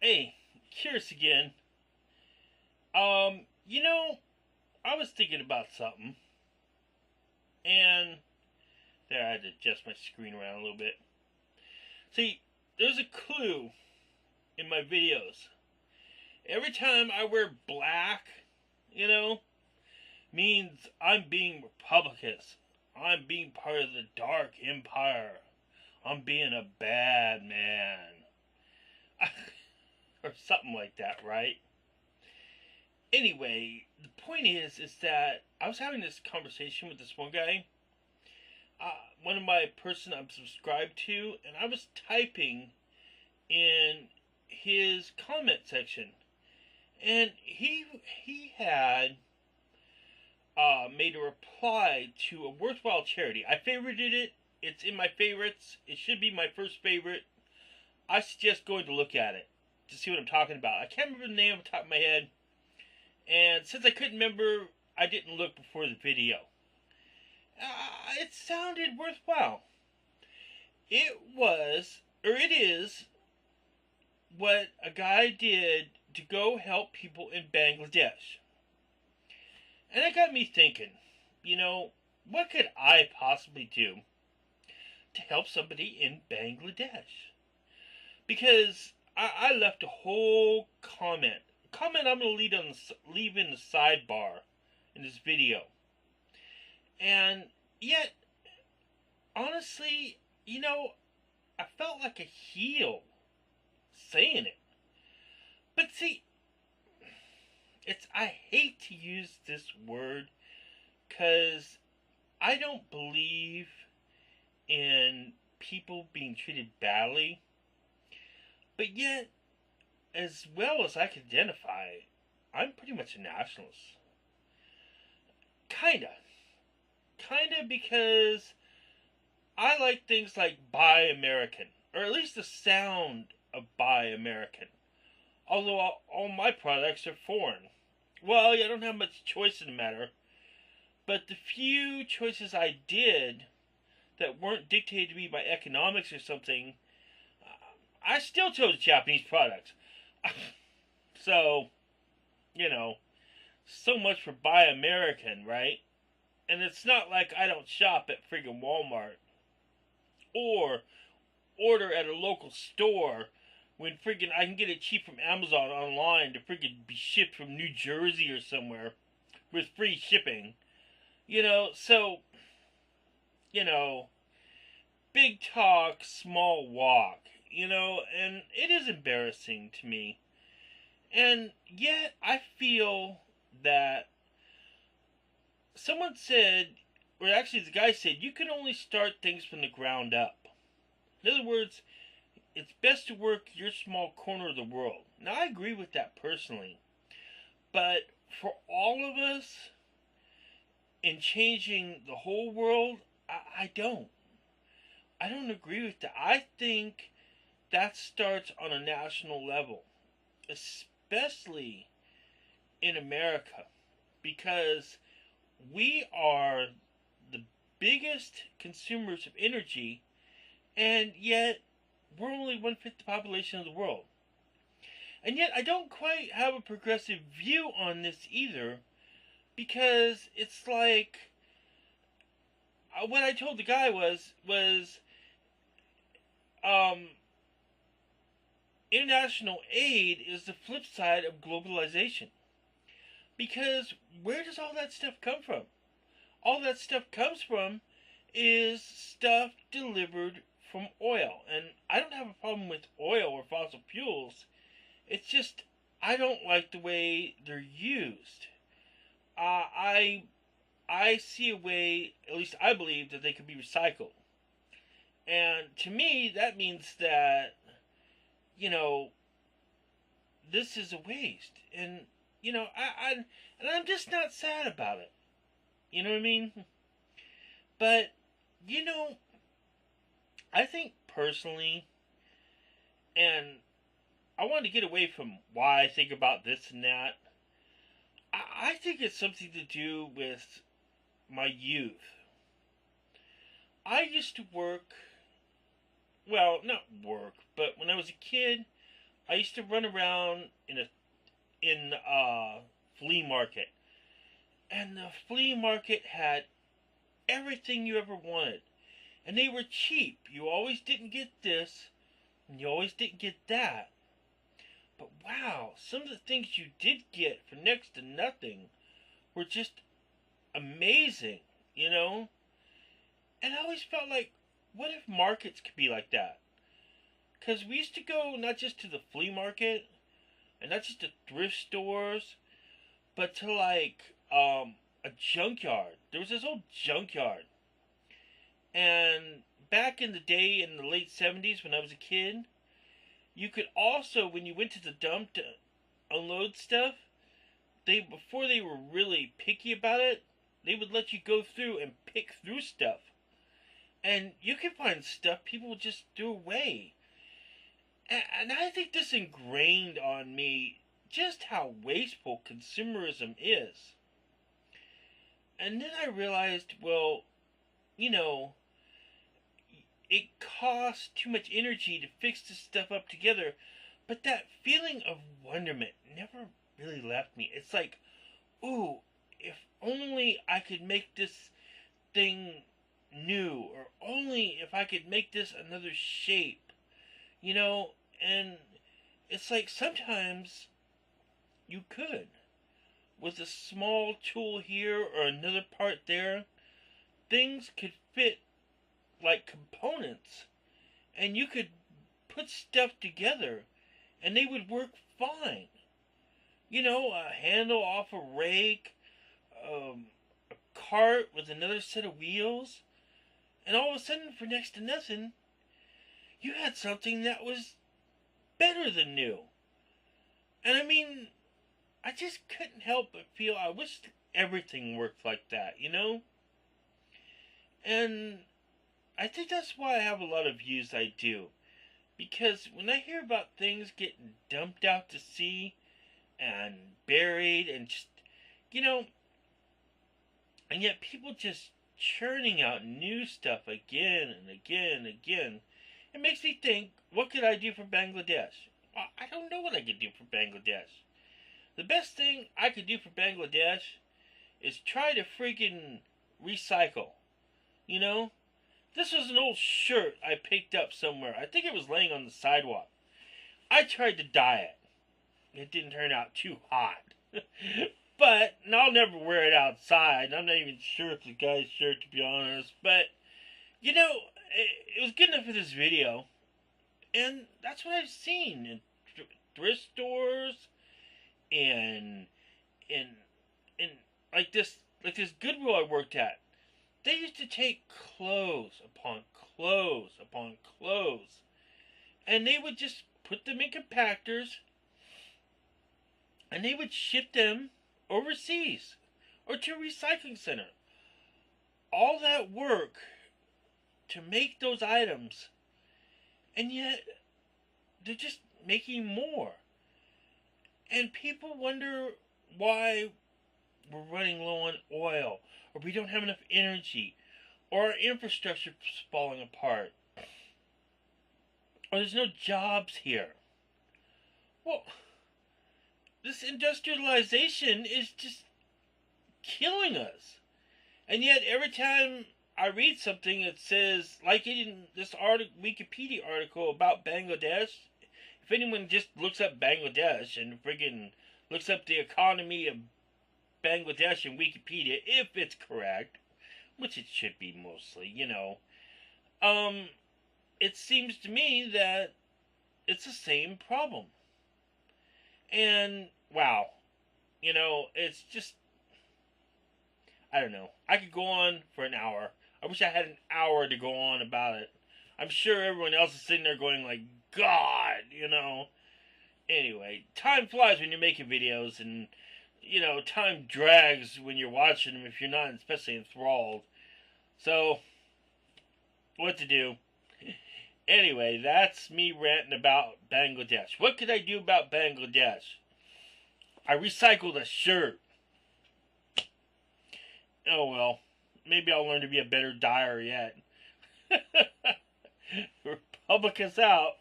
Hey, curious again. You know, I was thinking about something, and there I had to adjust my screen around a little bit. See, there's a clue in my videos. Every time I wear black, you know, means I'm being Republicans. I'm being part of the dark empire. I'm being a bad man. Or something like that, right? Anyway, the point is that I was having this conversation with this one guy, one of my person I'm subscribed to, and I was typing in his comment section, and he had made a reply to a worthwhile charity. I favorited it. It's in my favorites. It should be my first favorite. I suggest going to look at it to see what I'm talking about. I can't remember the name off the top of my head. And since I couldn't remember, I didn't look before the video. It sounded worthwhile. It was, or it is, what a guy did to go help people in Bangladesh. And it got me thinking, what could I possibly do to help somebody in Bangladesh? Because I left a whole comment I'm going to leave in the sidebar in this video. And yet, honestly, I felt like a heel saying it. But see, I hate to use this word because I don't believe in people being treated badly. But yet, as well as I can identify, I'm pretty much a nationalist. Kinda because I like things like Buy American, or at least the sound of Buy American. Although all my products are foreign. Well, I don't have much choice in the matter. But the few choices I did that weren't dictated to me by economics or something, I still chose Japanese products. So, so much for Buy American, right? And it's not like I don't shop at friggin' Walmart or order at a local store when friggin' I can get it cheap from Amazon online to friggin' be shipped from New Jersey or somewhere with free shipping. So, big talk, small walk, and it is embarrassing to me. And yet I feel that someone said, or actually the guy said, you can only start things from the ground up. In other words, it's best to work your small corner of the world. Now, I agree with that personally. But for all of us, in changing the whole world, I don't. I don't agree with that. I think that starts on a national level, especially in America, because we are the biggest consumers of energy, and yet we're only 1/5 the population of the world. And yet I don't quite have a progressive view on this either, because it's like what I told the guy was international aid is the flip side of globalization. Because where does all that stuff come from? All that stuff comes from is stuff delivered from oil. And I don't have a problem with oil or fossil fuels. It's just I don't like the way they're used. I see a way, at least I believe, that they could be recycled. And to me, that means that, this is a waste. And, and I'm just not sad about it. You know what I mean? But, I think personally, and I want to get away from why I think about this and that. I think it's something to do with my youth. I used to work, well, not work, but when I was a kid, I used to run around in a flea market, and the flea market had everything you ever wanted, and they were cheap. You always didn't get this, and you always didn't get that. But wow, some of the things you did get for next to nothing were just amazing, you know? And I always felt like, what if markets could be like that? Because we used to go not just to the flea market, and not just to thrift stores, but to a junkyard. There was this old junkyard. And back in the day, in the late 70s when I was a kid, you could also, when you went to the dump to unload stuff, before they were really picky about it, they would let you go through and pick through stuff. And you could find stuff people just threw away. And I think this ingrained on me just how wasteful consumerism is. And then I realized, well, you know, it costs too much energy to fix this stuff up together. But that feeling of wonderment never really left me. It's like, ooh, if only I could make this thing new, or only if I could make this another shape, you know. And it's like sometimes you could, with a small tool here or another part there, things could fit like components, and you could put stuff together and they would work fine. You know, a handle off a rake, a cart with another set of wheels, and all of a sudden, for next to nothing, you had something that was better than new. And I mean, I just couldn't help but feel I wish everything worked like that, you know? And I think that's why I have a lot of views I do. Because when I hear about things getting dumped out to sea and buried and just, you know, and yet people just churning out new stuff again and again and again, it makes me think, what could I do for Bangladesh? Well, I don't know what I could do for Bangladesh. The best thing I could do for Bangladesh is try to freaking recycle. You know? This was an old shirt I picked up somewhere. I think it was laying on the sidewalk. I tried to dye it. It didn't turn out too hot. But, and I'll never wear it outside. I'm not even sure it's a guy's shirt, to be honest. But, you know, it was good enough for this video. And that's what I've seen in thrift stores and in like this Goodwill I worked at. They used to take clothes upon clothes upon clothes, and they would just put them in compactors, and they would ship them overseas or to a recycling center. All that work to make those items, and yet they're just making more. And people wonder why we're running low on oil, or we don't have enough energy, or our infrastructure is falling apart, or there's no jobs here. Well, this industrialization is just killing us. And yet every time I read something that says, like in this Wikipedia article about Bangladesh, if anyone just looks up Bangladesh and friggin' looks up the economy of Bangladesh in Wikipedia, if it's correct, which it should be mostly, you know, it seems to me that it's the same problem. And, wow, you know, it's just, I don't know. I could go on for an hour. I wish I had an hour to go on about it. I'm sure everyone else is sitting there going like, God, you know. Anyway, time flies when you're making videos, and, you know, time drags when you're watching them if you're not especially enthralled. So, what to do? Anyway, that's me ranting about Bangladesh. What could I do about Bangladesh? I recycled a shirt. Oh well, maybe I'll learn to be a better dyer yet. Republic is out.